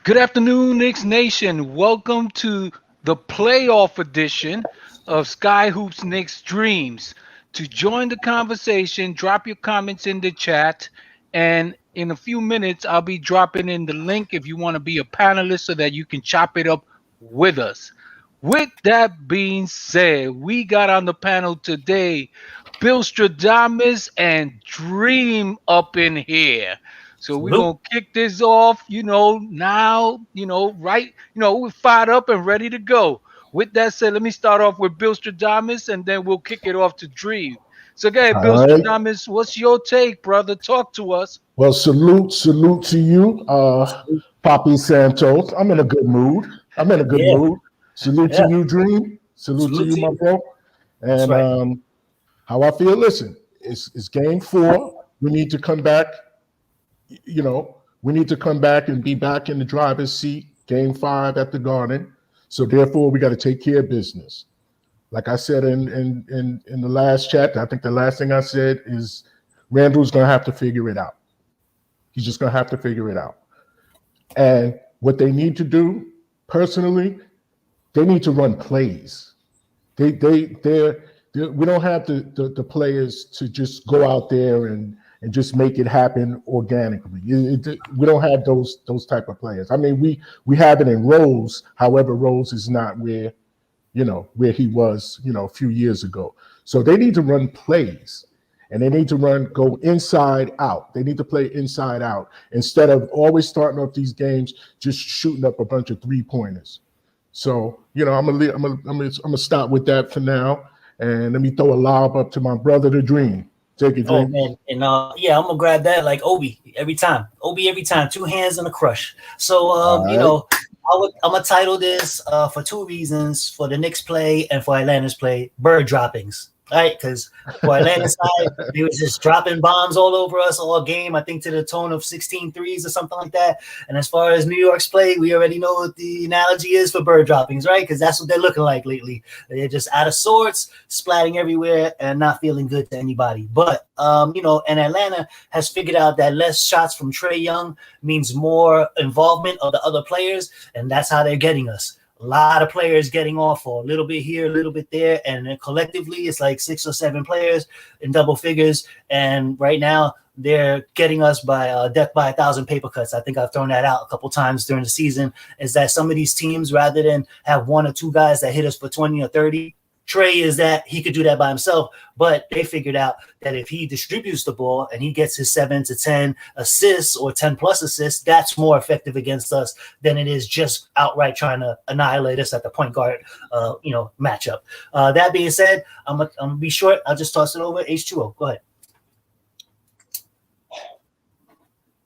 Good afternoon, Knicks Nation. Welcome to the playoff edition of Sky Hoops Knicks Dreams. To join the conversation, drop your comments in the chat, and in a few minutes, I'll be dropping in the link if you want to be a panelist so that you can chop it up with us. With that being said, we got on the panel today Bill Stradamus and Dream up in here. So we're Salute. gonna kick this off, now, right, we're fired up and ready to go. With that said, let me start off with Bill Stradamus and then we'll kick it off to Dream. So again, All Bill right. Stradamus, what's your take, brother? Talk to us. Well, salute to you, Poppy Santos. I'm in a good mood. I'm in a good Yeah, mood. Salute to yeah. you, Dream. Salute to Salute you, to my you. bro. That's And right. how I feel. Listen, it's game 4. We need to come back. We need to come back and be back in the driver's seat. Game 5 at the Garden. So therefore, we got to take care of business. Like I said in the last chat, I think the last thing I said is Randall's going to have to figure it out. He's just going to have to figure it out. And what they need to do, personally, they need to run plays. We don't have the players to just go out there and just make it happen organically. We don't have those type of players. I mean, we have it in Rose. However, Rose is not where he was, a few years ago. So they need to run plays. And they need to go inside out. They need to play inside out instead of always starting off these games just shooting up a bunch of 3-pointers. So I'm gonna stop with that for now, and let me throw a lob up to my brother, the Dream. Take it, Oh Dream. man, and yeah, I'm gonna grab that like Obi every time. Obi every time, 2 hands and a crush. So All right. I'm gonna title this for 2 reasons: for the Knicks play and for Atlanta's play. Bird droppings. Right, because for Atlanta's side, they was just dropping bombs all over us all game. I think to the tone of 16 threes or something like that. And as far as New York's play, we already know what the analogy is for bird droppings, right? Because that's what they're looking like lately. They're just out of sorts, splatting everywhere, and not feeling good to anybody. But and Atlanta has figured out that less shots from Trae Young means more involvement of the other players, and that's how they're getting us. A lot of players getting off for a little bit here, a little bit there, and then collectively it's like 6 or 7 players in double figures. And right now they're getting us by death by 1,000 paper cuts. I think I've thrown that out a couple times during the season. Is that some of these teams, rather than have 1 or 2 guys that hit us for 20 or 30, Trae is that he could do that by himself, but they figured out that if he distributes the ball and he gets his 7 to 10 assists or 10 plus assists, that's more effective against us than it is just outright trying to annihilate us at the point guard, matchup. That being said, I'm gonna be short. I'll just toss it over. H2O, go ahead.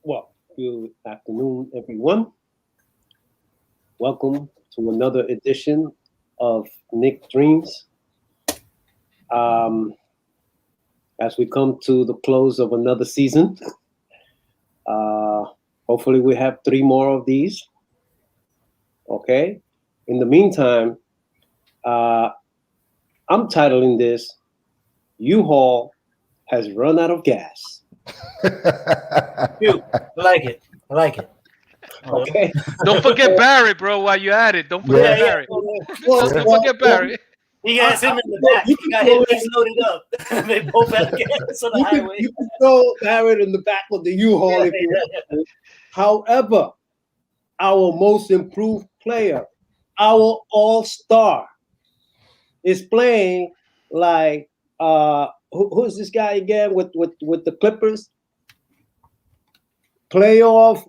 Well, good afternoon, everyone. Welcome to another edition of Nick Dreams. As we come to the close of another season, hopefully we have 3 more of these. Okay. In the meantime, I'm titling this U-Haul has run out of gas. I like it. Okay. Don't forget Barry, bro, while you're at it. Don't forget Barry. Don't forget Barry. He has him in the back. He got him. He's loaded up. They both have gas on the highway. You can throw Barrett in the back of the U-Haul if you want. However, our most improved player, our all-star, is playing like who's this guy again with the Clippers? Playoff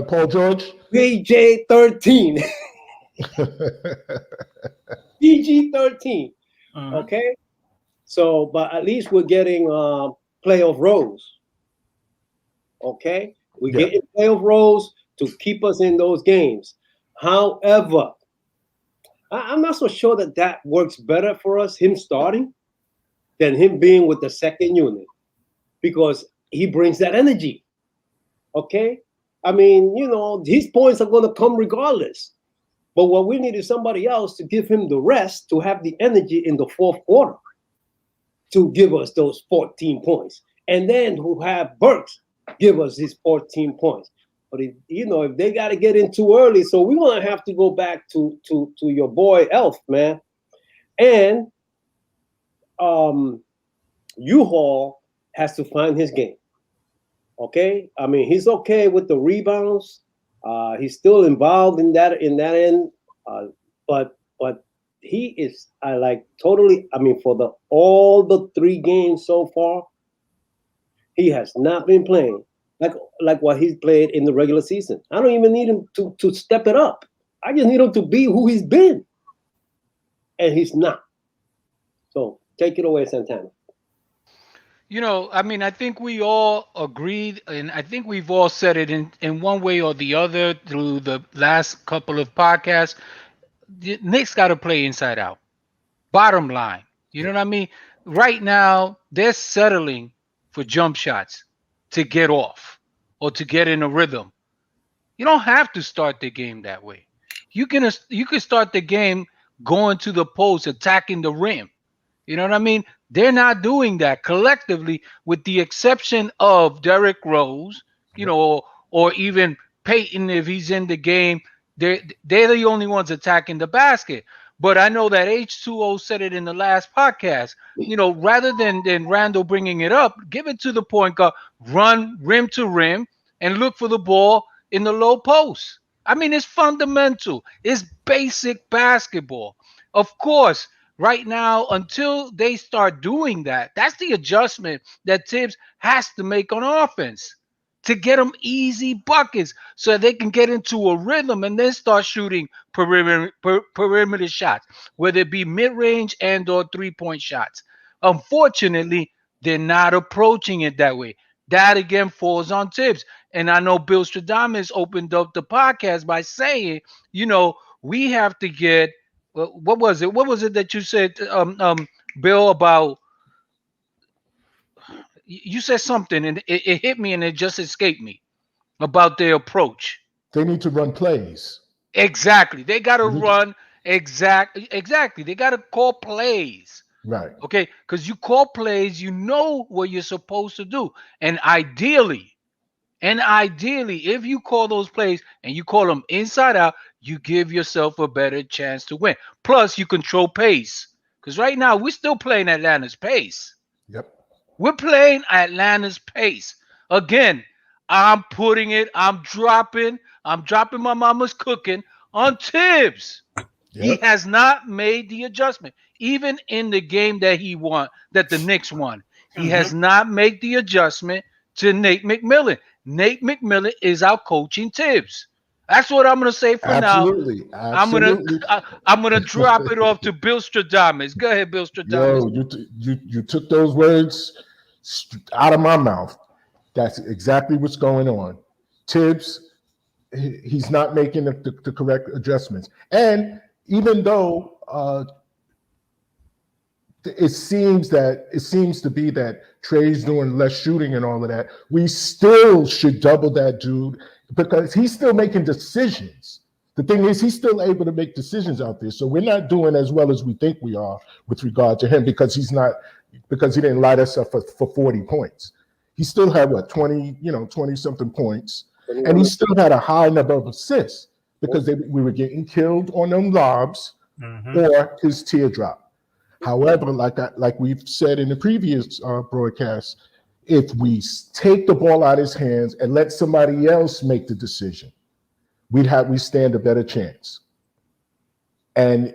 Paul George. PJ 13. PG 13. Okay. So, but at least we're getting playoff roles. Okay. We're getting playoff roles to keep us in those games. However, I'm not so sure that works better for us, him starting, than him being with the second unit, because he brings that energy. Okay. I mean, his points are going to come regardless. But what we need is somebody else to give him the rest, to have the energy in the 4th quarter to give us those 14 points. And then who have Burks give us these 14 points. But if they got to get in too early, so we're gonna have to go back to your boy Elf, man, and U-Haul has to find his game. Okay, I mean he's okay with the rebounds. He's still involved in that end, but he is totally. I mean, for all the 3 games so far, he has not been playing like what he's played in the regular season. I don't even need him to step it up. I just need him to be who he's been, and he's not. So take it away, Santana. I mean, I think we all agreed, and I think we've all said it in one way or the other through the last couple of podcasts. The Knicks got to play inside out. Bottom line. You know what I mean? Right now, they're settling for jump shots to get off or to get in a rhythm. You don't have to start the game that way. You can start the game going to the post, attacking the rim. You know what I mean? They're not doing that collectively, with the exception of Derrick Rose, or even Peyton if he's in the game. They're the only ones attacking the basket. But I know that H2O said it in the last podcast. Rather than Randall bringing it up, give it to the point guard, run rim to rim, and look for the ball in the low post. I mean, it's fundamental. It's basic basketball. Of course, right now, until they start doing that, that's the adjustment that Tibbs has to make on offense to get them easy buckets so they can get into a rhythm and then start shooting perimeter shots, whether it be mid-range and or three-point shots. Unfortunately, they're not approaching it that way. That, again, falls on Tibbs. And I know Bill Stradamus opened up the podcast by saying, we have to get what was it? What was it that you said, Bill, about? You said something, and it hit me, and it just escaped me about their approach. They need to run plays. Exactly. They got to run. Exactly. They got to call plays. Right. Okay. Because you call plays, you know what you're supposed to do, and ideally, if you call those plays and you call them inside out, you give yourself a better chance to win. Plus, you control pace. Because right now, we're still playing Atlanta's pace. Yep. We're playing Atlanta's pace. Again, I'm dropping my mama's cooking on Tibbs. Yep. He has not made the adjustment. Even in the game that the Knicks won, he has not made the adjustment to Nate McMillan. Nate McMillan is out coaching Tibbs. That's what I'm going to say for now. Absolutely. I'm going to drop it off to Bill Stradamus. Go ahead, Bill Stradamus. You took those words out of my mouth. That's exactly what's going on. Tibbs, he's not making the correct adjustments. And even though it seems to be that Trey's doing less shooting and all of that, we still should double that dude because he's still making decisions. The thing is, he's still able to make decisions out there. So we're not doing as well as we think we are with regard to him because he didn't light us up for 40 points. He still had 20 something points, and he still had a high number of assists because we were getting killed on them lobs or his teardrop. However, like we've said in the previous broadcast, if we take the ball out of his hands and let somebody else make the decision, we stand a better chance. And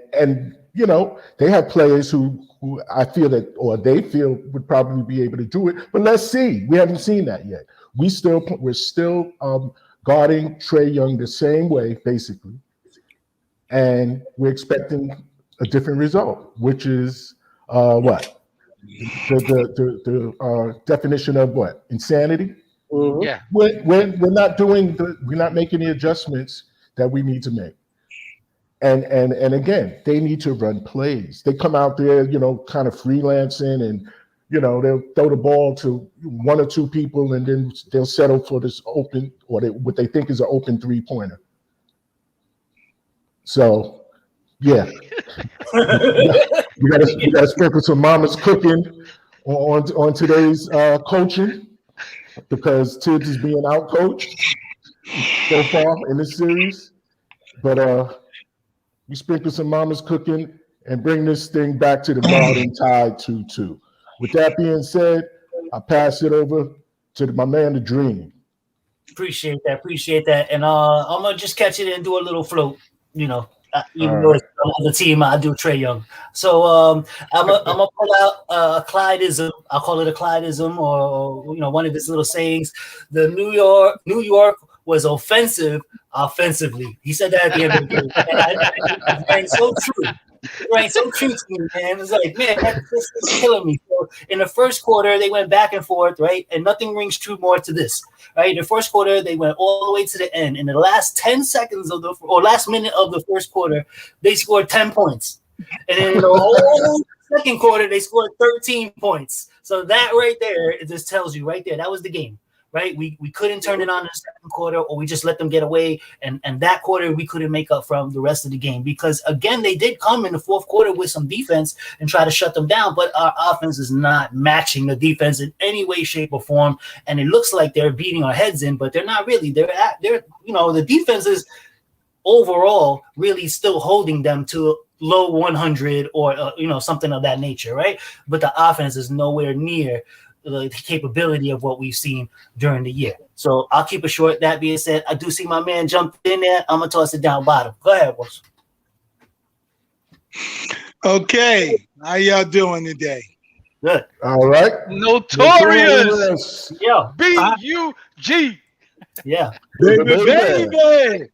they have players who I feel that, or they feel would probably be able to do it. But let's see. We haven't seen that yet. We're still guarding Trae Young the same way, basically, and we're expecting a different result, which is what? The definition of what? Insanity? Mm-hmm. Yeah. We're not making the adjustments that we need to make. And again, they need to run plays. They come out there, kind of freelancing, and they'll throw the ball to one or two people, and then they'll settle for this open, or what they think is an open 3-pointer. So, yeah. You gotta sprinkle some mama's cooking on today's coaching, because Tibbs is being outcoached so far in this series. But we sprinkle some mama's cooking and bring this thing back to the Garden tied 2-2. With that being said, I pass it over to my man, The Dream. Appreciate that. And I'm gonna just catch it and do a little float. Even though it's on the team, I do Trae Young. So I'm gonna pull out a Clydeism. I'll call it a Clydeism, or one of his little sayings. The New York was offensively. He said that at the end of the game. And it rang so true. It rang so true to me, man. It's like, man, this is killing me. So in the first quarter, they went back and forth, right? And nothing rings true more to this, right? In the first quarter, they went all the way to the end. In the last 10 seconds last minute of the first quarter, they scored 10 points. And then in the whole second quarter, they scored 13 points. So that right there, it just tells you right there, that was the game. Right, we couldn't turn it on in the second quarter, or we just let them get away. And that quarter we couldn't make up from the rest of the game, because again they did come in the fourth quarter with some defense and try to shut them down. But our offense is not matching the defense in any way, shape, or form. And it looks like they're beating our heads in, but they're not really. They're the defense is overall really still holding them to low 100 or something of that nature, right? But the offense is nowhere near the capability of what we've seen during the year. So I'll keep it short. That being said, I do see my man jump in there. I'm gonna toss it down bottom. Go ahead, boss. Okay, how y'all doing today? Good. All right. Notorious. Yeah. B-U-G. Yeah. Baby.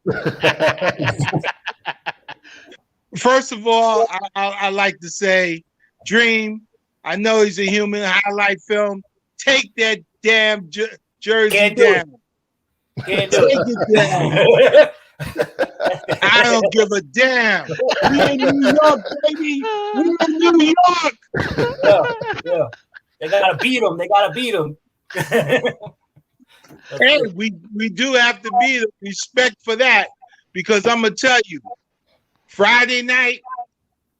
First of all, I like to say, Dream, I know he's a human highlight film. Take that damn jersey down. Can't do Take it down. I don't give a damn. We in New York, baby. We in New York. Yeah. They gotta beat them. Hey, we do have to be the respect for that, because I'm gonna tell you, Friday night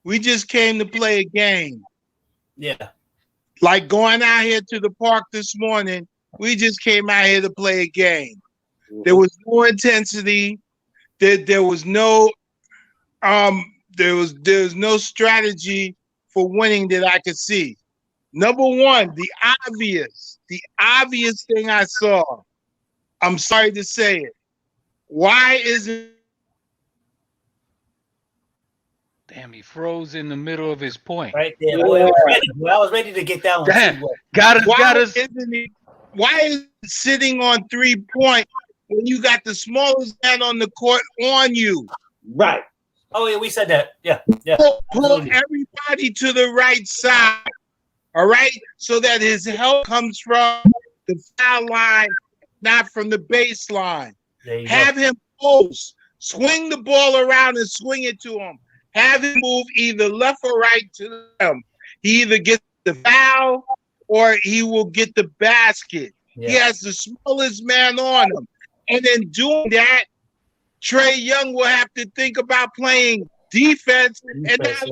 we just came to play a game. Yeah. Like going out here to the park this morning, we just came out here to play a game. There was no intensity. There was no no strategy for winning that I could see. Number one, the obvious thing I saw. I'm sorry to say it. Why isn't Damn, he froze in the middle of his point. Right there. Boy, I was ready to get that one. Damn. Got us. Why is it sitting on 3-point when you got the smallest man on the court on you? Right. Oh yeah, we said that. Yeah. Pull everybody to the right side. All right, so that his help comes from the foul line, not from the baseline. Have him post, swing the ball around and swing it to him. Have him move either left or right to them. He either gets the foul or he will get the basket. Yeah. He has the smallest man on him. And in doing that, Trae Young will have to think about playing defense and not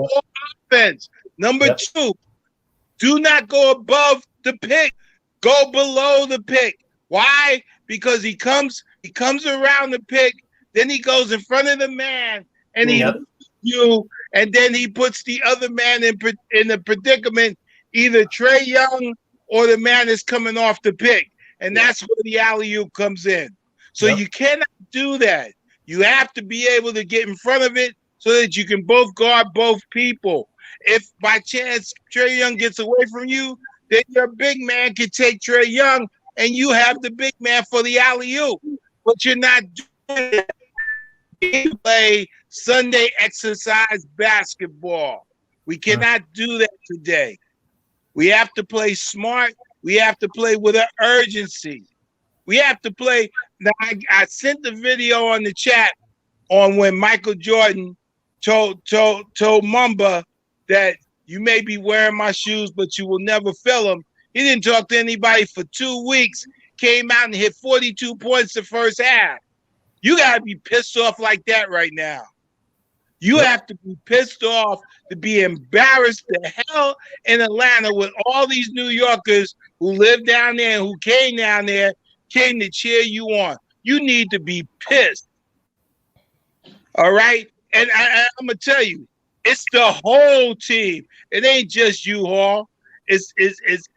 offense. Number two, do not go above the pick. Go below the pick. Why? Because he comes around the pick, then he goes in front of the man, and he you, and then he puts the other man in a predicament, either Trae Young or the man is coming off the pick. And that's where the alley-oop comes in. So you cannot do that. You have to be able to get in front of it so that you can both guard both people. If by chance Trae Young gets away from you, then your big man can take Trae Young and you have the big man for the alley-oop. But you're not doing it. We play Sunday exercise basketball. We cannot do that today. We have to play smart. We have to play with an urgency. We have to play. Now, I sent the video on the chat on when Michael Jordan told Mamba that you may be wearing my shoes, but you will never fill them. He didn't talk to anybody for 2 weeks, came out and hit 42 points the first half. You got to be pissed off like that right now. You have to be pissed off, to be embarrassed the hell in Atlanta with all these New Yorkers who live down there and who came down there, came to cheer you on. You need to be pissed. All right? And I'm going to tell you, it's the whole team. It ain't just you, Hall. It's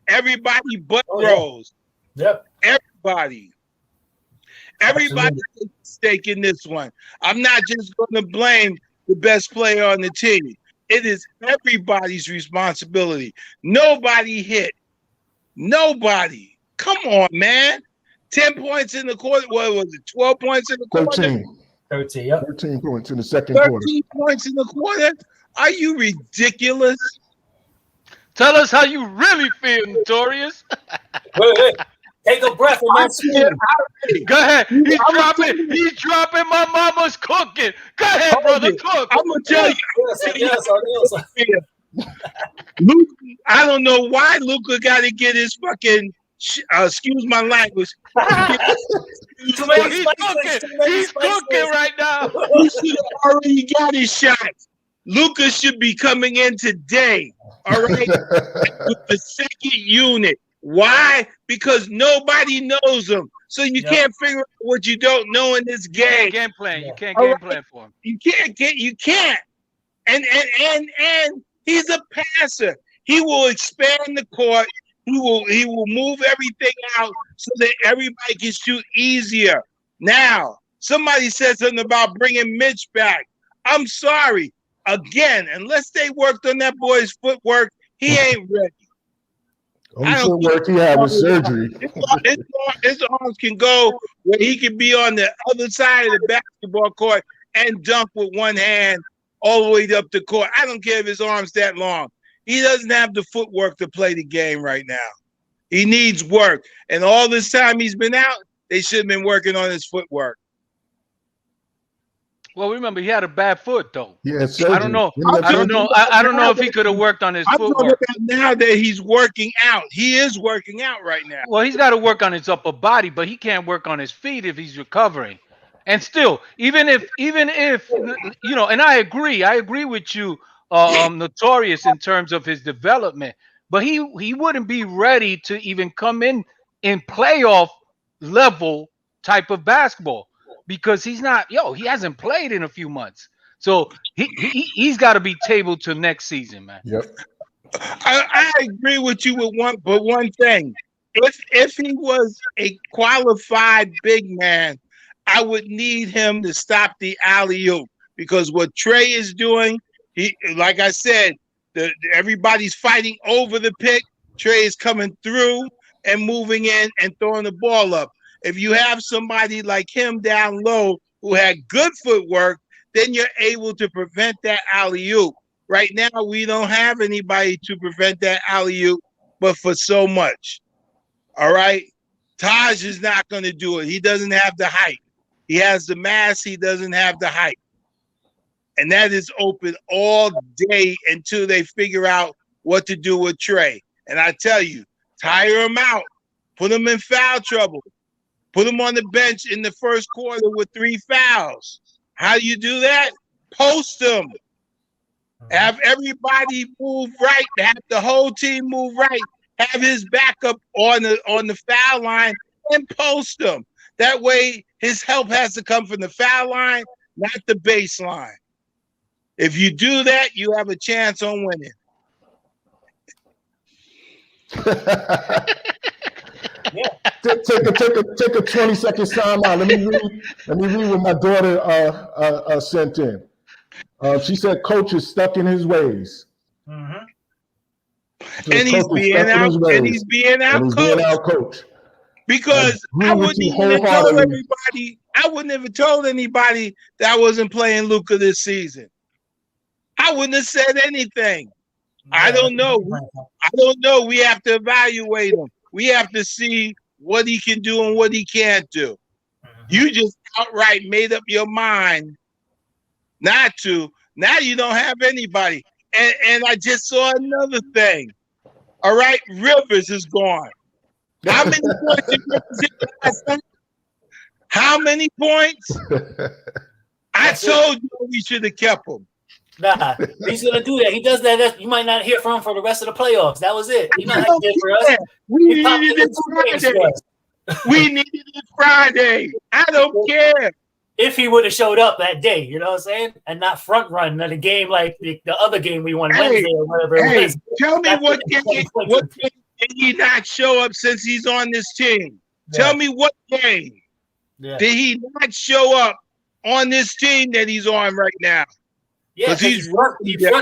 everybody but Rose. Yep. Everybody. Everybody takes a stake in this one. I'm not just going to blame the best player on the team. It is everybody's responsibility. Nobody hit. Nobody. Come on, man. 10 points in the quarter. What was it? 12 points in the quarter? 13. Yep. 13 points in the second 13 quarter. points in the quarter? Are you ridiculous? Tell us how you really feel, Notorious. Wait. Take a breath and then speak. Go ahead. He's dropping my mama's cooking. Go ahead, brother. Cook. I'm going to tell you. Yes. Luke, I don't know why Luka got to get his fucking, excuse my language. He's cooking right now. He should have already got his shots. Luka should be coming in today, all right, with the second unit. Why? Because nobody knows him. So you can't figure out what you don't know in this game. Game plan. You can't game plan for him. You can't. And he's a passer. He will expand the court. He will move everything out so that everybody can shoot easier. Now, somebody said something about bringing Mitch back. I'm sorry. Again, unless they worked on that boy's footwork, he ain't ready. Only footwork he had was surgery. His arms can go where he can be on the other side of the basketball court and dunk with one hand all the way up the court. I don't care if his arm's that long. He doesn't have the footwork to play the game right now. He needs work. And all this time he's been out, they should have been working on his footwork. Well, remember, he had a bad foot, though. Yeah, I don't know. I don't know if he could have worked on his footwork. I'm talking about now that he's working out. He is working out right now. Well, he's got to work on his upper body, but he can't work on his feet if he's recovering. And still, even if you know, and I agree with you, Notorious, in terms of his development, but he wouldn't be ready to even come in playoff level type of basketball. Because he hasn't played in a few months. So he's got to be tabled to next season, man. Yep. I agree with you with one thing. If he was a qualified big man, I would need him to stop the alley-oop. Because what Trey is doing, like I said, everybody's fighting over the pick. Trey is coming through and moving in and throwing the ball up. If you have somebody like him down low who had good footwork, then you're able to prevent that alley-oop. Right now, we don't have anybody to prevent that alley-oop, but for so much. All right? Taj is not going to do it. He doesn't have the height. He has the mass. He doesn't have the height. And that is open all day until they figure out what to do with Trey. And I tell you, tire him out. Put him in foul trouble. Put him on the bench in the first quarter with 3 fouls. How do you do that? Post him. Have everybody move right. Have the whole team move right. Have his backup on the foul line and post him. That way, his help has to come from the foul line, not the baseline. If you do that, you have a chance on winning. Take a 20-second time out. Let me read what my daughter sent in. She said, "Coach is stuck in his ways." Mm-hmm. And he's being out, coach. Because I wouldn't even tell everybody. I wouldn't have told anybody that I wasn't playing Luka this season. I wouldn't have said anything. I don't know. We have to evaluate him. We have to see what he can do and what he can't do. You just outright made up your mind not to. Now you don't have anybody. And I just saw another thing. All right, Rivers is gone. How many points did Rivers hit last night? How many points? I told you we should have kept him. Nah, he's gonna do that. He does that. You might not hear from him for the rest of the playoffs. That was it. You know how he did for us. We He popped needed in it 2 games Friday. for us. We needed it Friday. I don't care. If he would have showed up that day, you know what I'm saying, and not front run the game like the other game we won Wednesday or whatever it was. Tell me what game did he not show up since he's on this team? Yeah. Tell me what game did he not show up on this team that he's on right now? Yeah, because he's front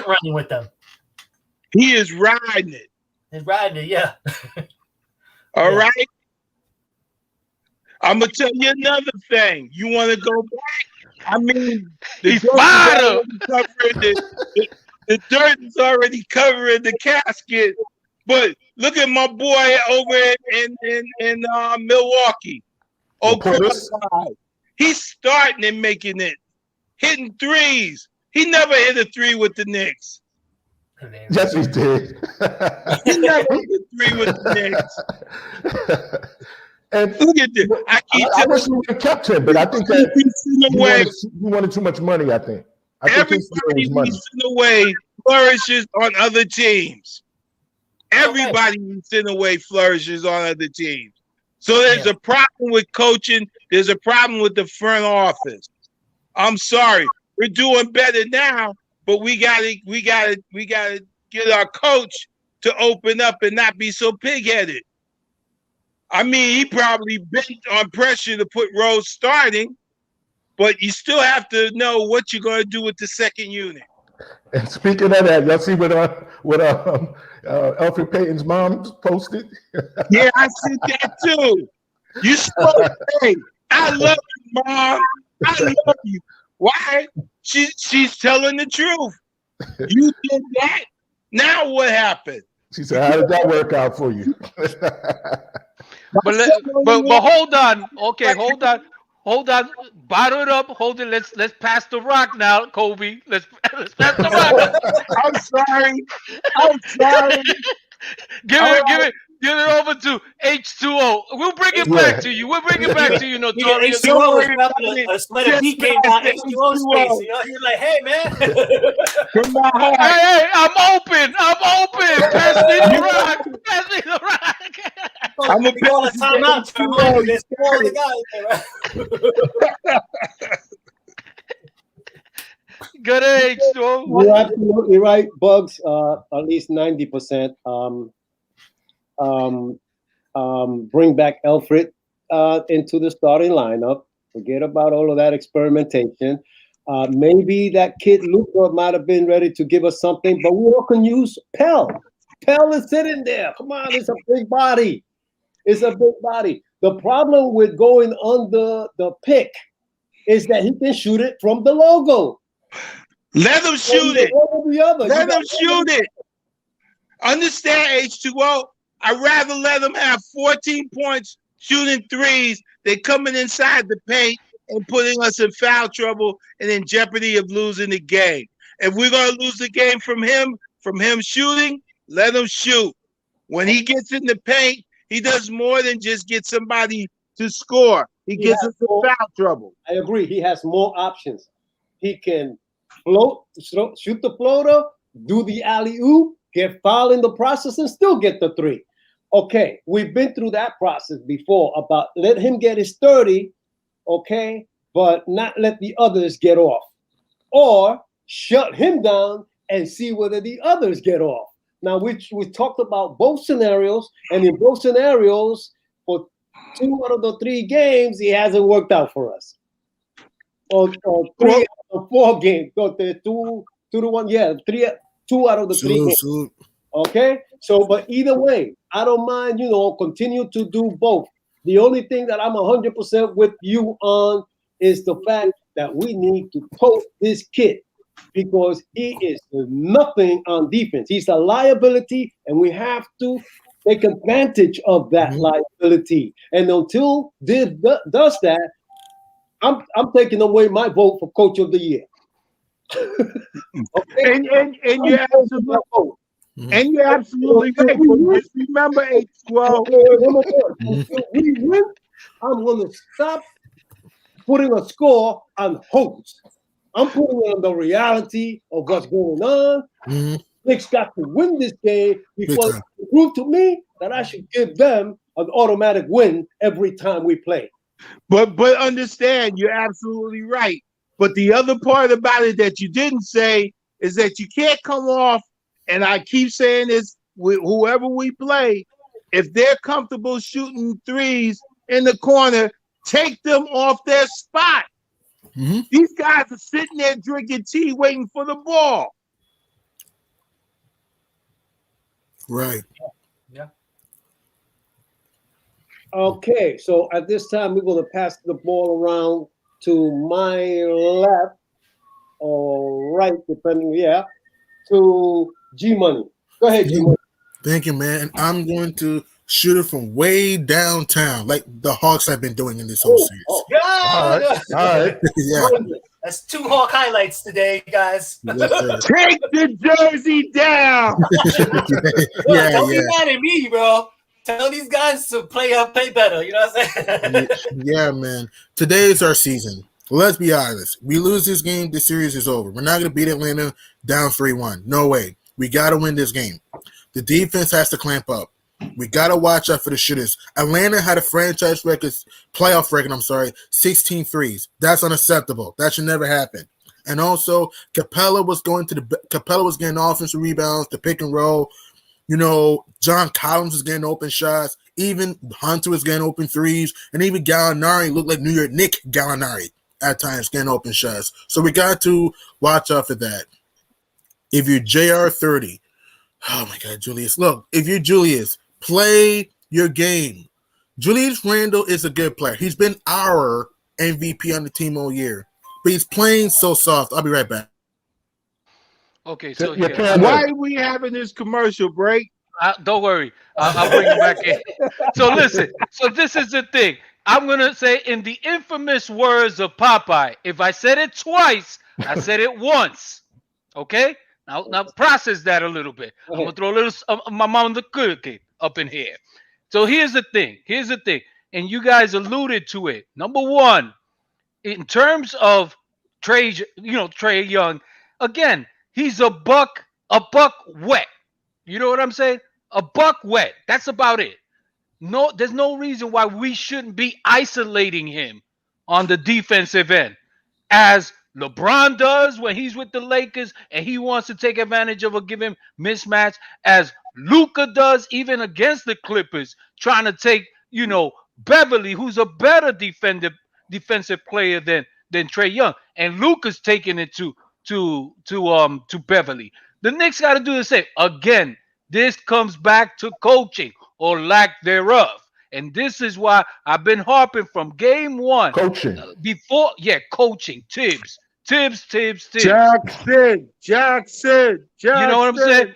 running with them. He is riding it. He's riding it, yeah. All right. I'm gonna tell you another thing. You want to go back? I mean, the dirt is already covering the casket. But look at my boy over in Milwaukee. He's starting and making it, hitting threes. He never hit a 3 with the Knicks. Yes, he did. He never hit a 3 with the Knicks. And look at this. I wish we would have kept him, but I think that he wanted too much money, I think. Everybody who's in a way flourishes on other teams. Everybody who's in a way flourishes on other teams. So there's a problem with coaching. There's a problem with the front office. I'm sorry. We're doing better now, but we gotta get our coach to open up and not be so pig-headed. I mean, he probably bent on pressure to put Rose starting, but you still have to know what you're going to do with the second unit. And speaking of that, y'all see what Elfrid Payton's mom posted? Yeah, I see that too. You spoke. Hey, I love you, Mom. I love you. Why? She's telling the truth. You did that. Now what happened? She said, "How did that work out for you?" But hold on. Okay, hold on. Bottle it up. Hold it. Let's pass the rock now, Kobe. Let's pass the rock. I'm sorry. Give it over to H2O. We'll bring it back to you. Notorious. H2O let a beat game down H2O space. You know, you're like, hey, man. Hey, I'm open. Pass me the rock. I'm going to call a timeout. There's 4 other guys there, right? Good age, H2O. You're absolutely right, Bugs. At least 90%. Bring back Elfrid into the starting lineup. Forget about all of that experimentation. Maybe that kid Luka might have been ready to give us something, but we all can use Pell. Pell is sitting there. Come on, it's a big body. The problem with going under the pick is that he can shoot it from the logo. Let him shoot it. Let him shoot it. Understand, H2O? I'd rather let them have 14 points shooting threes than coming inside the paint and putting us in foul trouble and in jeopardy of losing the game. If we're going to lose the game from him shooting, let him shoot. When he gets in the paint, he does more than just get somebody to score. He gets us in foul trouble. I agree. He has more options. He can shoot the floater, do the alley-oop, get fouled in the process, and still get the 3. Okay, we've been through that process before about let him get his 30, okay, but not let the others get off. Or shut him down and see whether the others get off. Now, we talked about both scenarios, and in both scenarios, for 2 out of the 3 games, it hasn't worked out for us. Or 3 out of 4 games. So the 2 to 1, 2 out of the 3 games. Okay, so but either way, I don't mind, continue to do both. The only thing that I'm 100% with you on is the fact that we need to post this kid because he is nothing on defense. He's a liability, and we have to take advantage of that liability. And until this does that, I'm taking away my vote for Coach of the Year. Okay? And you're absolutely right. And you're absolutely right. Just remember, H12. Until we win, I'm going to stop putting a score on host. I'm putting on the reality of what's going on. Mm-hmm. Knicks got to win this game before time. they prove to me that I should give them an automatic win every time we play. But understand, you're absolutely right. But the other part about it that you didn't say is that you can't come off, and I keep saying this with whoever we play, if they're comfortable shooting threes in the corner, take them off their spot. Mm-hmm. These guys are sitting there drinking tea, waiting for the ball. Right. Yeah. Okay, so at this time, we're going to pass the ball around to my left or right, depending, to G Money. Go ahead, G Money. Thank you, man. And I'm going to shoot it from way downtown, like the Hawks have been doing in this whole series. All right. Yeah. That's 2 Hawk highlights today, guys. Yes, sir. Take the jersey down. Don't be mad at me, bro. Tell these guys to play better. You know what I'm saying? Yeah, man. Today is our season. Let's be honest. We lose this game, the series is over. We're not going to beat Atlanta down 3-1. No way. We got to win this game. The defense has to clamp up. We got to watch out for the shooters. Atlanta had a franchise record, playoff record, 16 threes. That's unacceptable. That should never happen. And also, Capella was getting offensive rebounds, the pick and roll. You know, John Collins was getting open shots. Even Hunter was getting open threes. And even Gallinari looked like New York Knicks Gallinari at times getting open shots. So we got to watch out for that. If you're JR30, oh my God, Julius. Look, if you're Julius, play your game. Julius Randle is a good player. He's been our MVP on the team all year. But he's playing so soft. I'll be right back. Okay, so why are we having this commercial break? Don't worry. I'll bring it back in. So listen. So this is the thing. I'm going to say in the infamous words of Popeye, if I said it twice, I said it once. Okay? Now process that a little bit. I'm going to throw a little my mom the cookie up in here. So here's the thing. And you guys alluded to it. Number one, in terms of Trae Young, again, he's a buck wet. You know what I'm saying? A buck wet. That's about it. No, there's no reason why we shouldn't be isolating him on the defensive end, as LeBron does when he's with the Lakers and he wants to take advantage of a given mismatch, as Luka does even against the Clippers, trying to take, Beverly, who's a better defensive player than Trae Young, and Luka's taking it to Beverly. The Knicks got to do the same. Again, this comes back to coaching or lack thereof. And this is why I've been harping from game one. Coaching. Coaching. Tibbs. Jackson. You know what I'm saying?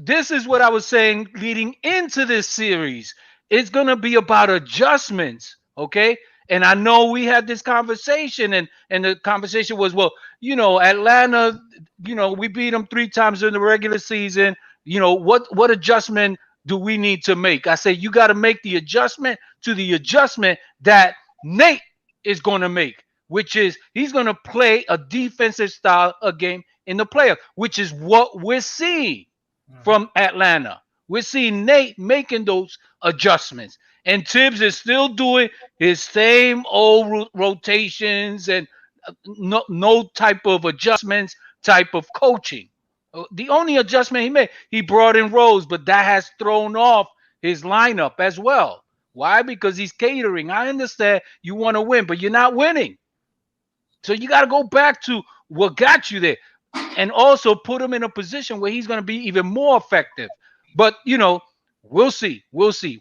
This is what I was saying leading into this series. It's going to be about adjustments, okay? And I know we had this conversation, and the conversation was, Atlanta, we beat them 3 times in the regular season. What adjustment do we need to make? I say you got to make the adjustment to the adjustment that Nate is going to make, which is he's going to play a defensive style of game in the playoff, which is what we're seeing from Atlanta. We're seeing Nate making those adjustments. And Tibbs is still doing his same old rotations and no type of adjustments, type of coaching. The only adjustment he made, he brought in Rose, but that has thrown off his lineup as well. Why? Because he's catering. I understand you want to win, but you're not winning. So you got to go back to what got you there and also put him in a position where he's going to be even more effective. But, we'll see.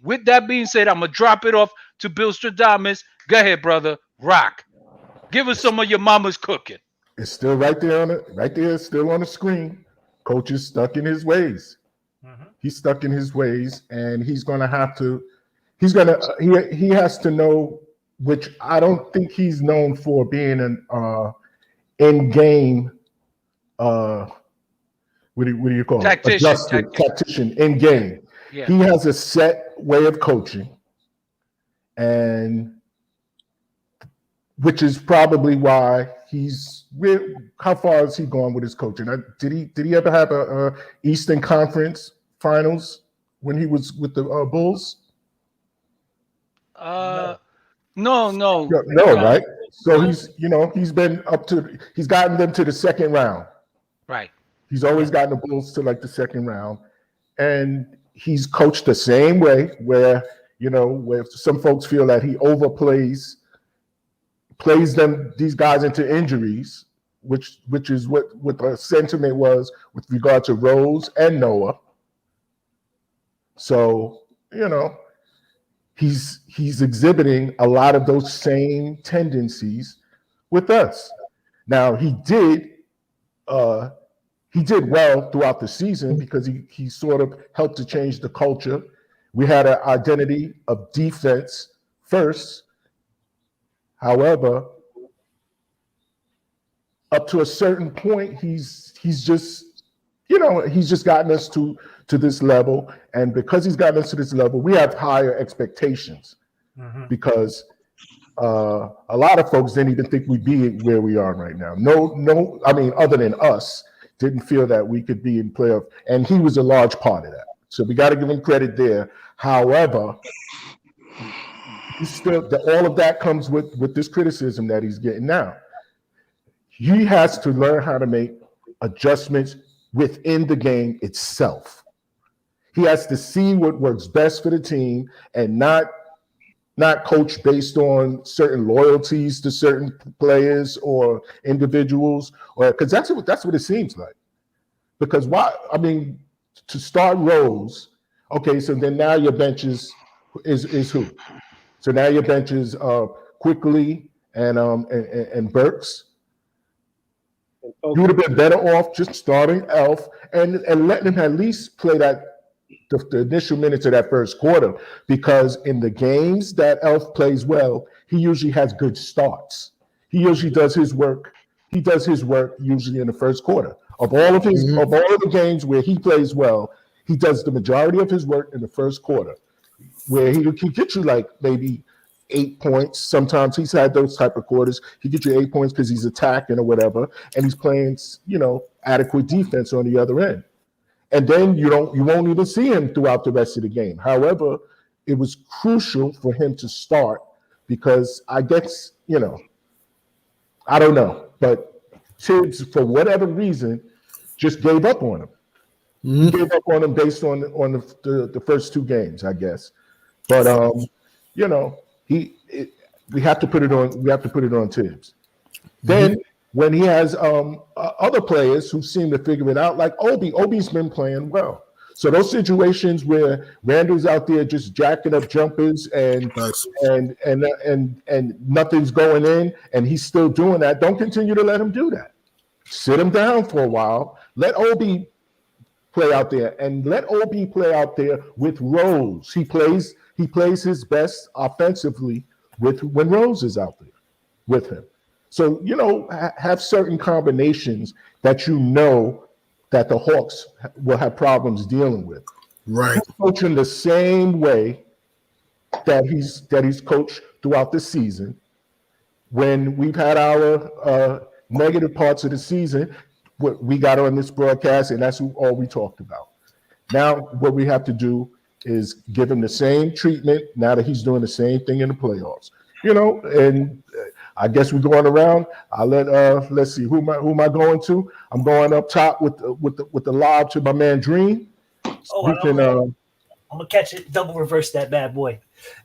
With that being said, I'm going to drop it off to Bill Stradamus. Go ahead, brother. Rock. Give us some of your mama's cooking. It's still right there, still on the screen. Coach is stuck in his ways. He's stuck in his ways, and he has to know, which I don't think he's known for, being an in-game, what do you call it? Tactician in game. Yeah. He has a set way of coaching, and which is probably why he's. How far has he gone with his coaching? Did he ever have a Eastern Conference Finals when he was with the Bulls? No. No, right? So he's been he's gotten them to the second round. Right. He's always gotten the Bulls to like the second round, and he's coached the same way. Where some folks feel that he plays these guys into injuries, which is what the sentiment was with regard to Rose and Noah. So he's exhibiting a lot of those same tendencies with us. Now he did well throughout the season because he sort of helped to change the culture. We had an identity of defense first. However, up to a certain point, he's just gotten us to this level, and because he's gotten us to this level, we have higher expectations because a lot of folks didn't even think we'd be where we are right now. No, I mean, other than us, didn't feel that we could be in playoff, and he was a large part of that. So we got to give him credit there. However, all of that comes with this criticism that he's getting now. He has to learn how to make adjustments within the game itself. He has to see what works best for the team and not coach based on certain loyalties to certain players or individuals, or because that's what it seems like. Because to start Rose, okay, so then now your bench is who? So now your bench is Quickly and Burks. You would have been better off just starting Elf and letting him at least play the initial minutes of that first quarter, because in the games that Elf plays well, he usually has good starts. He usually does his work. He does his work usually in the first quarter. Of all of the games where he plays well, he does the majority of his work in the first quarter, where he can get you like maybe 8 points. Sometimes he's had those type of quarters. He gets you 8 points because he's attacking or whatever, and he's playing, adequate defense on the other end. And then you won't even see him throughout the rest of the game. However, it was crucial for him to start because I guess, I don't know, but Tibbs, for whatever reason, just gave up on him. He gave up on him based on the first two games, I guess. But we have to put it on. We have to put it on Tibbs. Then when he has other players who seem to figure it out, like Obi's been playing well. So those situations where Randall's out there just jacking up jumpers and nothing's going in, and he's still doing that, don't continue to let him do that. Sit him down for a while. Let Obi play out there, and let Obi play out there with Rose. He plays his best offensively when Rose is out there with him. So, have certain combinations that that the Hawks will have problems dealing with. Right. He's coaching the same way that he's coached throughout the season. When we've had our negative parts of the season, we got on this broadcast, and that's all we talked about. Now, what we have to do is give him the same treatment now that he's doing the same thing in the playoffs. And I guess we're going around. I'll let's see, who am I going to? I'm going up top with the lob to my man Dream. I'm gonna catch it, double reverse that bad boy.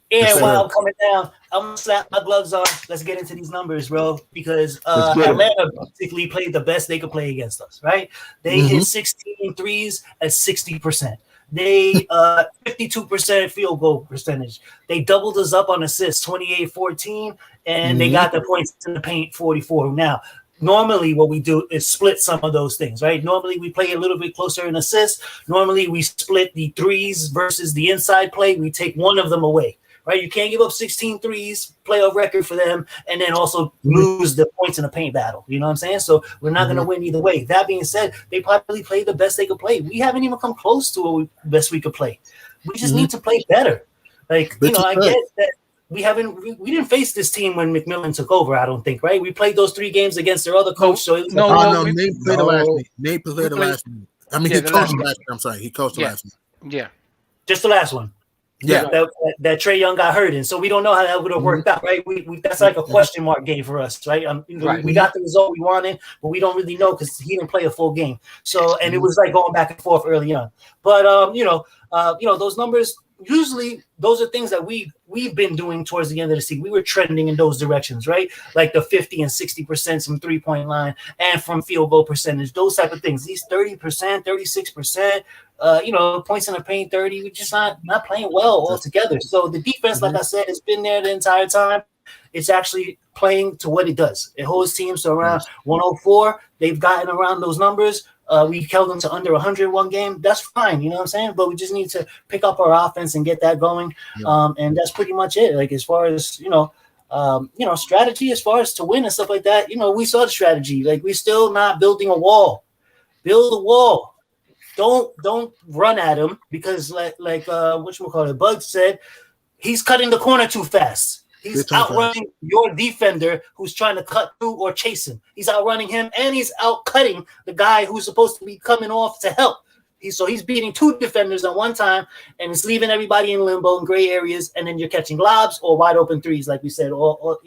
And while I'm coming down, I'm gonna slap my gloves on. Let's get into these numbers, bro, because Atlanta basically played the best they could play against us, right? They hit 16 threes at 60%. They 52% field goal percentage. They doubled us up on assists, 28-14, and they got the points in the paint, 44. Now, normally what we do is split some of those things, right? Normally we play a little bit closer in assists. Normally we split the threes versus the inside play. We take one of them away, right? You can't give up 16 threes, playoff record for them, and then also lose the points in a paint battle. You know what I'm saying? So we're not going to win either way. That being said, they probably played the best they could play. We haven't even come close to the best we could play. We just need to play better. I get that we didn't face this team when McMillan took over. I don't think, right? We played those 3 games against their other coach. So it was Nate played the last week. Nate played the last week. I mean, he coached the last week. I'm sorry, he coached the last week. Yeah, just the last one. Yeah, that Trae Young got hurt in, so we don't know how that would have worked out, right? We that's like a question mark game for us, right? We got the result we wanted, but we don't really know because he didn't play a full game. So, and it was like going back and forth early on. But those numbers usually those are things that we've been doing towards the end of the season. We were trending in those directions, right? Like the 50 and 60% from 3-point line and from field goal percentage, those type of things. These 30%, 36%. Points in the paint 30. We're just not playing well altogether. So the defense, like I said, has been there the entire time. It's actually playing to what it does. It holds teams to around 104. They've gotten around those numbers. We held them to under 100 one game. That's fine, you know what I'm saying? But we just need to pick up our offense and get that going. And that's pretty much it. Like as far as strategy, as far as to win and stuff like that. We saw the strategy. Like we're still not building a wall. Build a wall. Don't run at him because Bug said, he's cutting the corner too fast. He's outrunning your defender who's trying to cut through or chase him. He's outrunning him and he's out cutting the guy who's supposed to be coming off to help. He's beating 2 defenders at one time and it's leaving everybody in limbo and gray areas, and then you're catching lobs or wide open threes, like we said, or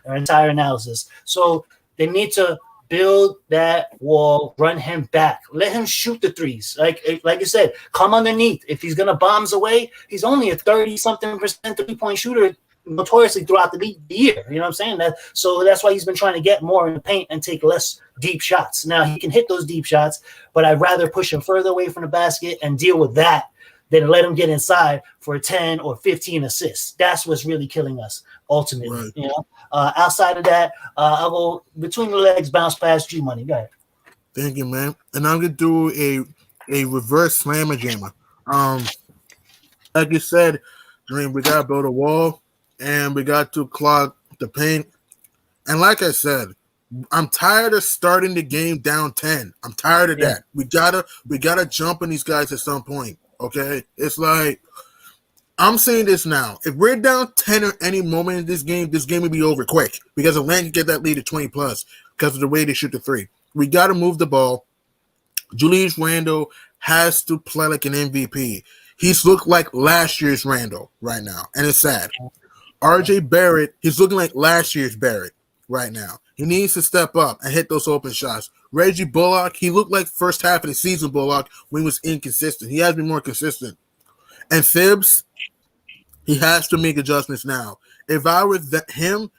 our entire analysis. So they need to build that wall, run him back, let him shoot the threes. Like you said, come underneath. If he's gonna bombs away, he's only a 30-something% 3-point shooter notoriously throughout the year. You know what I'm saying? So that's why he's been trying to get more in the paint and take less deep shots. Now he can hit those deep shots, but I'd rather push him further away from the basket and deal with that than let him get inside for 10 or 15 assists. That's what's really killing us ultimately. Right. Outside of that, I'll go between the legs, bounce past G Money. Go ahead. Thank you, man. And I'm gonna do a reverse slammer jammer. Like you said, Dream, we gotta build a wall and we got to clog the paint. And like I said, I'm tired of starting the game down 10. I'm tired of that. We gotta jump on these guys at some point. Okay, it's like I'm saying this now. If we're down 10 at any moment in this game will be over quick because Atlanta can get that lead at 20 plus because of the way they shoot the 3. We got to move the ball. Julius Randle has to play like an MVP. He's looked like last year's Randle right now, and it's sad. RJ Barrett, he's looking like last year's Barrett right now. He needs to step up and hit those open shots. Reggie Bullock, he looked like first half of the season Bullock when he was inconsistent. He has been more consistent. And Phibbs, he has to make adjustments now. If I were him,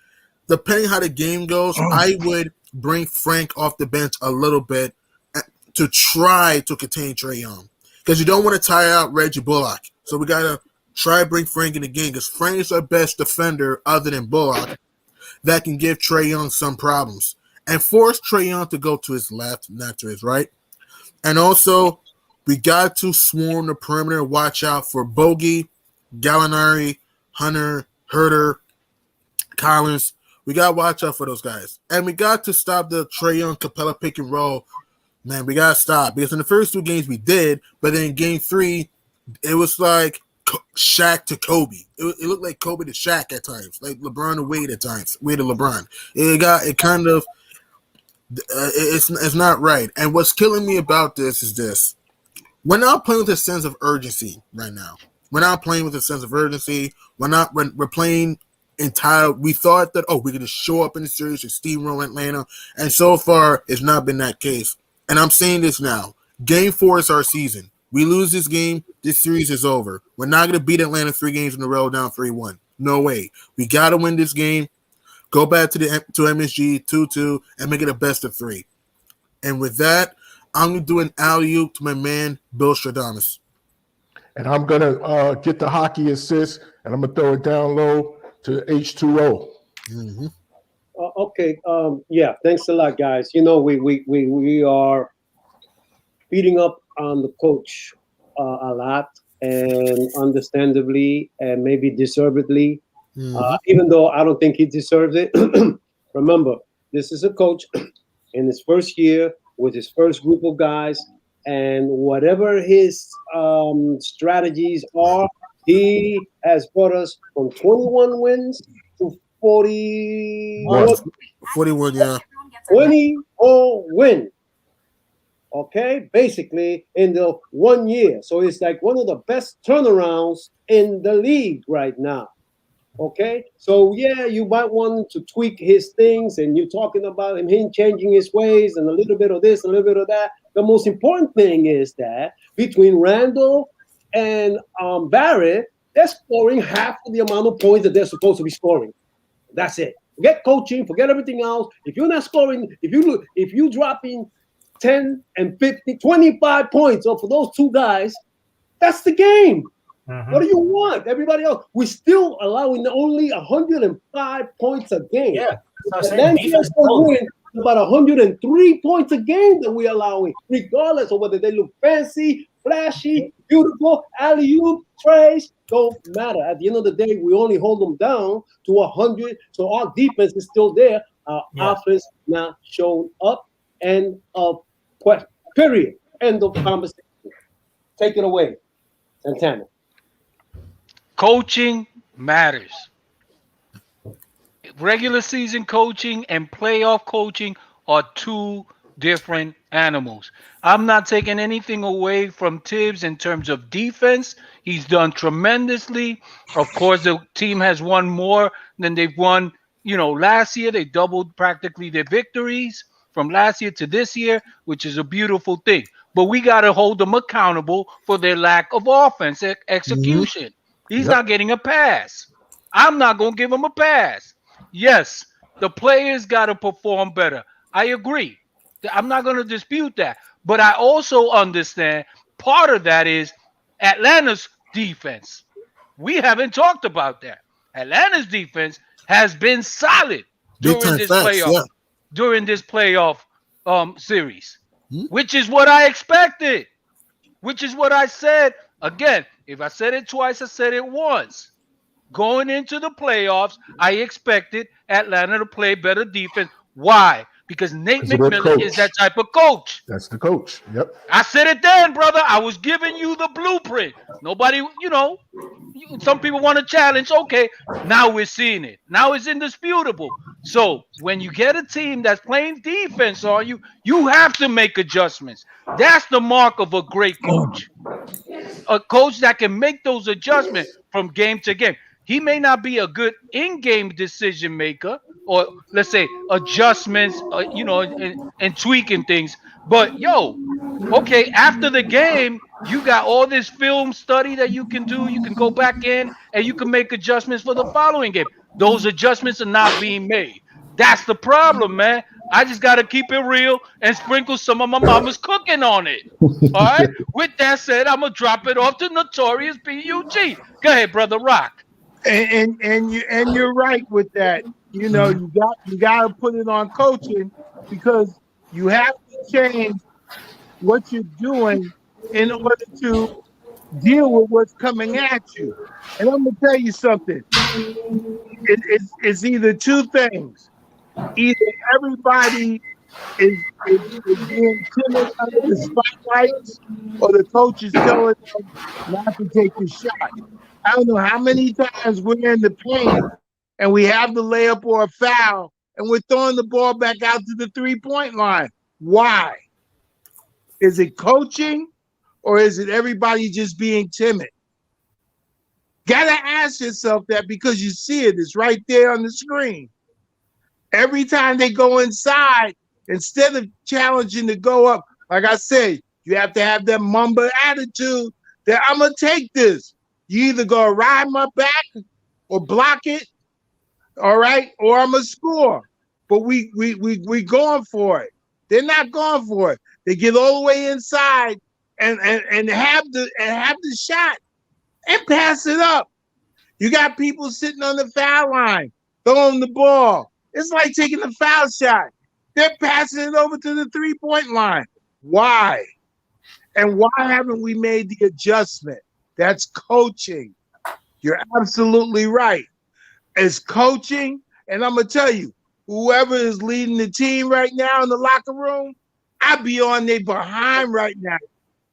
depending how the game goes, I would bring Frank off the bench a little bit to try to contain Trae Young. Because you don't want to tire out Reggie Bullock. So we got to try to bring Frank in the game because Frank is our best defender other than Bullock that can give Trae Young some problems. And force Trae Young to go to his left, not to his right. And also, we got to swarm the perimeter, watch out for Bogey, Gallinari, Hunter, Herter, Collins. We got to watch out for those guys. And we got to stop the Trae Young Capella pick and roll. Man, we got to stop. Because in the first 2 games we did, but then in game 3, it was like Shaq to Kobe. It looked like Kobe to Shaq at times, like LeBron to Wade at times, Wade to LeBron. It's not right. And what's killing me about this is this. We're not playing with a sense of urgency right now. We're not playing with a sense of urgency. We're playing entire. We thought that, we're going to show up in the series and steamroll Atlanta. And so far, it's not been that case. And I'm saying this now. Game 4 is our season. We lose this game, this series is over. We're not going to beat Atlanta 3 games in a row down 3-1. No way. We got to win this game. Go back to MSG 2-2 and make it a best of 3. And with that, I'm going to do an alley-oop to my man, Bill Stradamus. And I'm going to get the hockey assist, and I'm going to throw it down low to H2O. Mm-hmm. Okay. Thanks a lot, guys. We are beating up on the coach a lot, and understandably, and maybe deservedly, even though I don't think he deserves it. Remember, this is a coach in his first year with his first group of guys, and whatever his strategies are, He has brought us from 21 wins to 41 41, yeah. 24 wins. Okay, basically in the 1 year. So it's like one of the best turnarounds in the league right now. Okay, so yeah, you might want to tweak his things, and you're talking about him changing his ways and a little bit of this, a little bit of that. The most important thing is that between Randall and Barrett, they're scoring half of the amount of points that they're supposed to be scoring. That's it. Forget coaching, forget everything else. If you're not scoring, if you dropping 10 and 50, 25 points off of those two guys, that's the game. What do you want? Everybody else, we're still allowing only 105 points a game. Yeah. Then about 103 points a game that we're allowing, regardless of whether they look fancy, flashy, beautiful, alley-oop, trays, don't matter. At the end of the day, we only hold them down to 100. So our defense is still there. Our offense not shown up. End of question. Period. End of conversation. Take it away, Santana. Coaching matters. Regular season coaching and playoff coaching are two different animals. I'm not taking anything away from Tibbs in terms of defense. He's done tremendously. Of course, the team has won more than they've won, last year. They doubled practically their victories from last year to this year, which is a beautiful thing. But we got to hold them accountable for their lack of offense execution. He's not getting a pass. I'm not going to give him a pass. Yes, the players got to perform better. I agree. I'm not going to dispute that. But I also understand part of that is Atlanta's defense. We haven't talked about that. Atlanta's defense has been solid during this playoff series, which is what I expected, which is what I said. Again, if I said it twice, I said it once. Going into the playoffs, I expected Atlanta to play better defense. Why? Because Nate McMillan is that type of coach. That's the coach. Yep. I said it then, brother. I was giving you the blueprint. Nobody, some people want to challenge. Okay, now we're seeing it. Now it's indisputable. So when you get a team that's playing defense on you, you have to make adjustments. That's the mark of a great coach. A coach that can make those adjustments from game to game. He may not be a good in-game decision maker, or let's say adjustments, and tweaking things. But okay, after the game, you got all this film study that you can do. You can go back in and you can make adjustments for the following game. Those adjustments are not being made. That's the problem, man. I just got to keep it real and sprinkle some of my mama's cooking on it. All right? With that said, I'm going to drop it off to Notorious B.U.G. Go ahead, Brother Rock. And you're right with that. You got to put it on coaching, because you have to change what you're doing in order to deal with what's coming at you. And I'm going to tell you something. It's either two things. Either everybody is being timid under the spotlights, or the coach is telling them not to take the shot. I don't know how many times we're in the paint and we have the layup or a foul, and we're throwing the ball back out to the three-point line. Why? Is it coaching, or is it everybody just being timid? Gotta ask yourself that, because you see it. It's right there on the screen. Every time they go inside, instead of challenging to go up, like I said, you have to have that Mamba attitude that I'm going to take this. You either go ride my back or block it, all right, or I'm going to score. But we going for it. They're not going for it. They get all the way inside and have the shot and pass it up. You got people sitting on the foul line, throwing the ball. It's like taking a foul shot. They're passing it over to the three-point line. Why? And why haven't we made the adjustment? That's coaching. You're absolutely right. It's coaching, and I'm going to tell you, whoever is leading the team right now in the locker room, I'd be on their behind right now.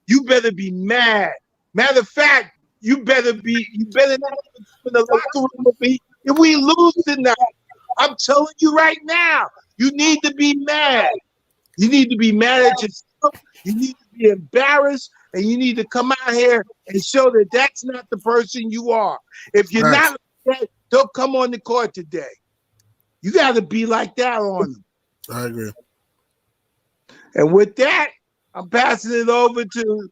You better be mad. Matter of fact, You better not in the locker room with me if we lose tonight. I'm telling you right now, you need to be mad. You need to be mad at yourself. You need to be embarrassed, and you need to come out here and show that that's not the person you are. If you're not like that, don't come on the court today. You got to be like that on them. I agree. And with that, I'm passing it over to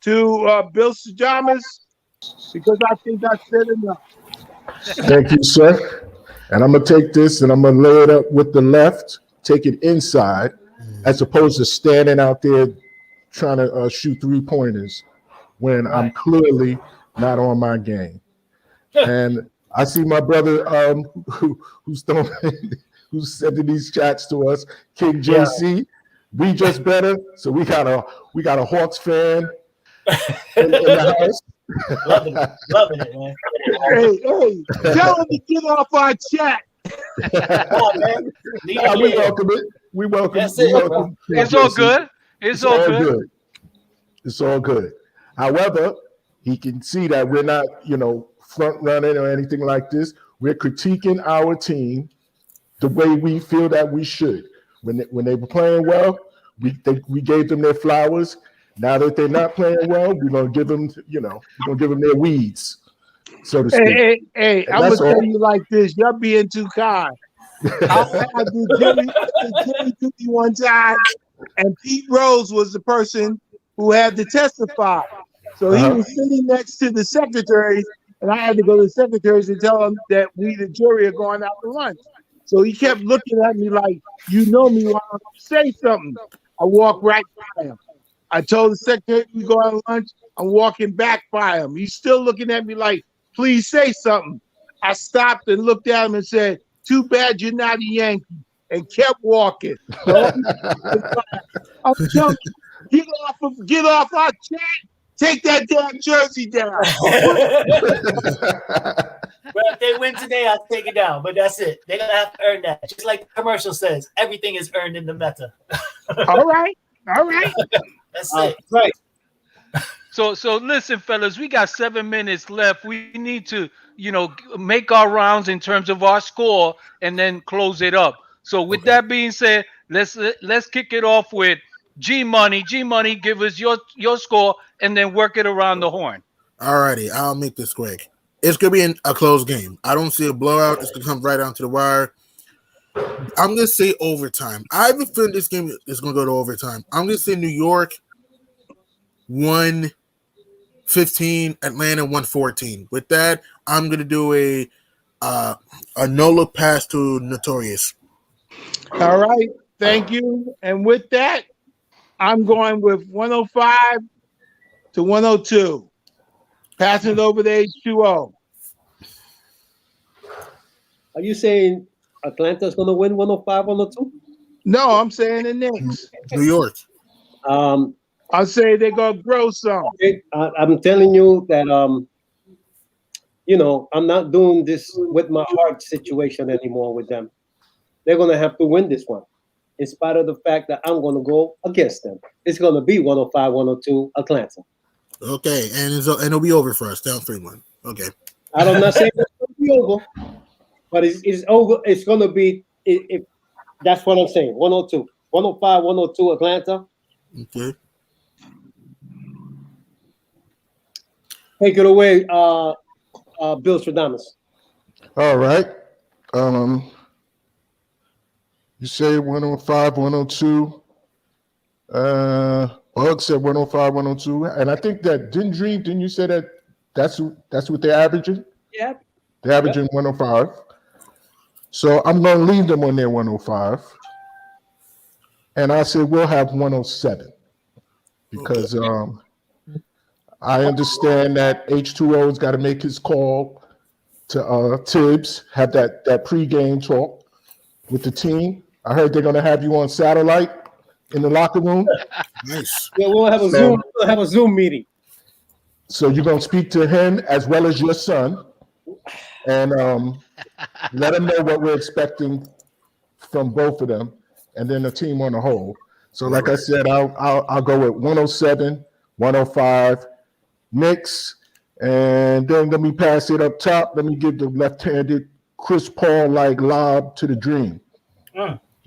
Bill Sajamas because I think I said enough. Thank you, sir. And I'm going to take this and I'm going to lay it up with the left, take it inside, as opposed to standing out there trying to shoot 3-pointers when I'm clearly not on my game. And I see my brother who's sending these chats to us, King JC. We just better. So we got a Hawks fan in the house. Loving it, man. Hey, tell him to get off our chat. Man. We welcome it. We welcome it. It's all good. It's all good. It's all good. However, he can see that we're not, front running or anything like this. We're critiquing our team the way we feel that we should. When they were playing well, we gave them their flowers. Now that they're not playing well, we're gonna give them, their weeds, so to speak. Hey, I'm gonna tell you like this: you're being too kind. I did Jimmy Duty one time, and Pete Rose was the person who had to testify. So he was sitting next to the secretaries, and I had to go to the secretaries and tell them that we, the jury, are going out to lunch. So he kept looking at me like, you know me, why don't you say something? I walked right by him. I told the secretary we go on lunch. I'm walking back by him. He's still looking at me like, please say something. I stopped and looked at him and said, too bad you're not a Yankee, and kept walking. So I'm telling you, get off our chat. Take that damn jersey down. Well, if they win today, I'll take it down. But that's it. They're gonna have to earn that. Just like the commercial says, everything is earned in the meta. All right. That's it. Right. So listen, fellas, we got 7 minutes left. We need to, make our rounds in terms of our score and then close it up. So with that being said, let's kick it off with G Money. G Money, give us your score and then work it around the horn. Alrighty, I'll make this quick. It's gonna be a close game. I don't see a blowout. It's gonna come right down to the wire. I'm gonna say overtime. I have a feeling this game is gonna go to overtime. I'm gonna say New York 115, Atlanta 114. With that, I'm gonna do a no-look pass to Notorious. All right. Thank you. And with that, I'm going with 105 to 102. Passing it over to H2O. Are you saying Atlanta's going to win 105, 102? No, I'm saying the Knicks. New York. I'll say they're going to grow some. I'm telling you that, I'm not doing this with my heart situation anymore with them. They're going to have to win this one, in spite of the fact that I'm going to go against them. It's going to be 105, 102 Atlanta. Okay, and it'll be over for us. Down 3-1. Okay. I'm not saying it's going to be over, but it's over. It's going to be, if that's what I'm saying, 102. 105, 102 Atlanta. Okay. Take it away, Bill Stradamus. All right. You say 105, 102. Bug said 105, 102. And I think that didn't you say that's what they're averaging? Yeah. They're averaging 105. So I'm going to leave them on their 105. And I said we'll have 107. Because I understand that H2O's got to make his call to Tibbs, have that pregame talk with the team. I heard they're going to have you on satellite in the locker room. Nice. Yeah, we'll have a Zoom meeting. So you're going to speak to him as well as your son and let him know what we're expecting from both of them and then the team on the whole. So like I said, I'll go with 107, 105 Knicks, And then let me pass it up top. Let me give the left-handed Chris Paul-like lob to the Dream.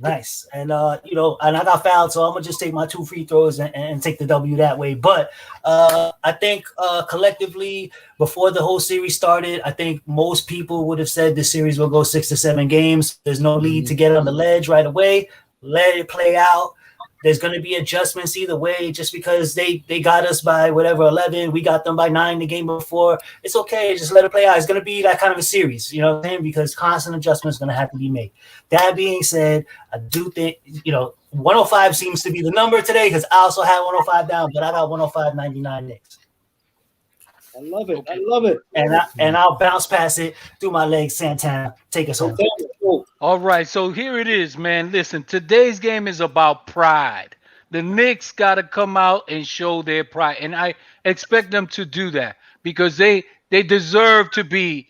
Nice. And and I got fouled, so I'm gonna just take my 2 free throws and take the W that way. But I think collectively, before the whole series started, I think most people would have said the series will go 6 to 7 games. There's no need to get on the ledge right away. Let it play out. There's going to be adjustments either way, just because they got us by 11, we got them by 9 the game before. It's okay, just let it play out. It's going to be that kind of a series, you know what I'm saying? Because constant adjustments going to have to be made. That being said, I do think 105 seems to be the number today, because I also had 105 down, but I got 105.99 Knicks. I love it. I love it. And I'll bounce past it through my legs. Santana, take us home. All right, so here it is, man. Listen, today's game is about pride. The Knicks got to come out and show their pride, and I expect them to do that because they deserve to be,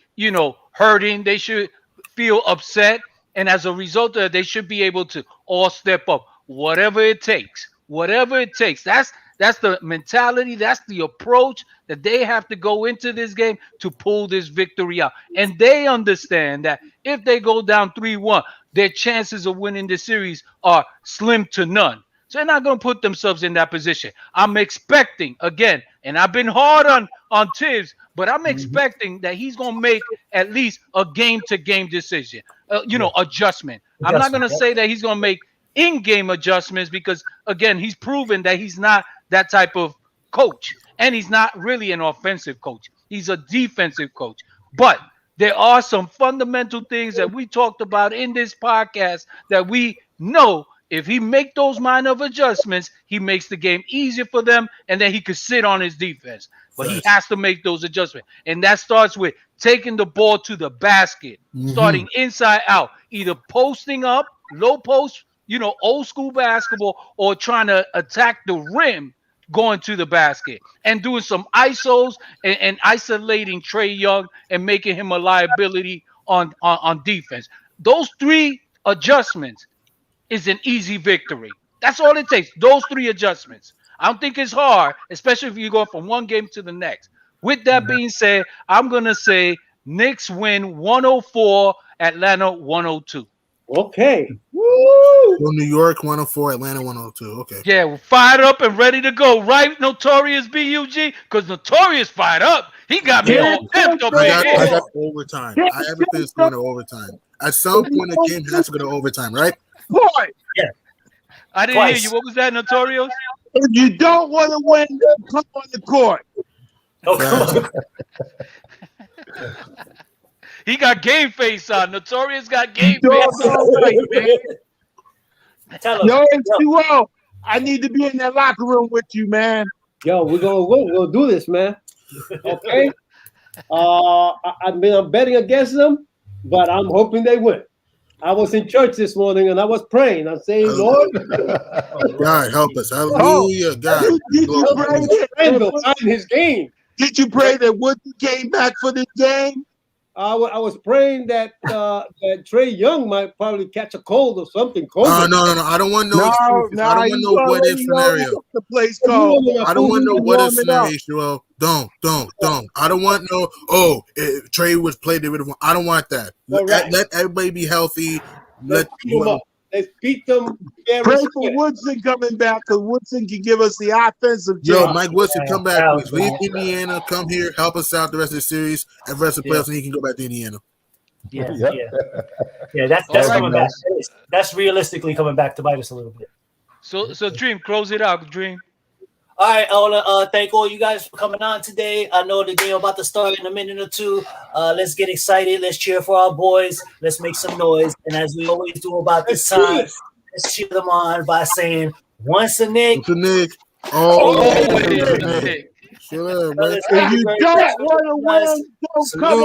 hurting. They should feel upset, and as a result of that, they should be able to all step up, whatever it takes. Whatever it takes. That's the mentality. That's the approach that they have to go into this game to pull this victory out. And they understand that if they go down 3-1, their chances of winning the series are slim to none. So they're not going to put themselves in that position. I'm expecting, again, and I've been hard on Tibbs, but I'm expecting that he's going to make at least a game-to-game decision, adjustment. I'm not going to say that he's going to make in-game adjustments because, again, he's proven that he's not that type of coach, and he's not really an offensive coach. He's a defensive coach. But there are some fundamental things that we talked about in this podcast that we know if he make those minor adjustments, he makes the game easier for them, and then he could sit on his defense. But he has to make those adjustments. And that starts with taking the ball to the basket, starting inside out, either posting up, low post, old school basketball, or trying to attack the rim going to the basket and doing some ISOs and isolating Trae Young and making him a liability on defense. Those 3 adjustments is an easy victory. That's all it takes. Those 3 adjustments. I don't think it's hard, especially if you go from one game to the next. With that being said, I'm going to say Knicks win 104, Atlanta 102. Okay. Woo! Well, New York 104, Atlanta 102. Okay. Yeah, we're fired up and ready to go. Right, Notorious BUG? Because Notorious fired up. He got me all pimped up I here. got overtime. I everything is going to overtime. At some point, the game has to go to overtime, right? Boy, Yeah. I didn't hear you. What was that, Notorious? if you don't want to win, come on the court. He got game face on. Notorious got game face on. Right, man. Yo, H2O, I need to be in that locker room with you, man. Yo, we're gonna win. We'll do this, man. Okay. I'm betting against them, but I'm hoping they win. I was in church this morning and I was praying. I'm saying, Lord, God help us. Hallelujah. God. Did you pray find his game. Did you pray that Woodson came back for the game? I was praying that that Trae Young might probably catch a cold or something. No. I don't want no excuses. I don't want no what if scenario. The place called. I don't want no what if scenario, Joel. Don't. I don't want no, if Trae was played, they would have won. I don't want that. Let everybody be healthy. Let's beat them. Pray for Woodson coming back because Woodson can give us the offensive job. Yo, Mike Woodson, come back, please. Leave Indiana, come here, help us out the rest of the series and rest of the playoffs, and he can go back to Indiana. Yeah. That's coming back. That's realistically coming back to bite us a little bit. So Dream, close it out, Dream. All right, I want to thank all you guys for coming on today. I know the game about to start in a minute or two. Let's get excited. Let's cheer for our boys. Let's make some noise. And as we always do about this time, let's cheer them on by saying, once a Knick. Once a Knick. Always a Knick. If you don't want to win, don't come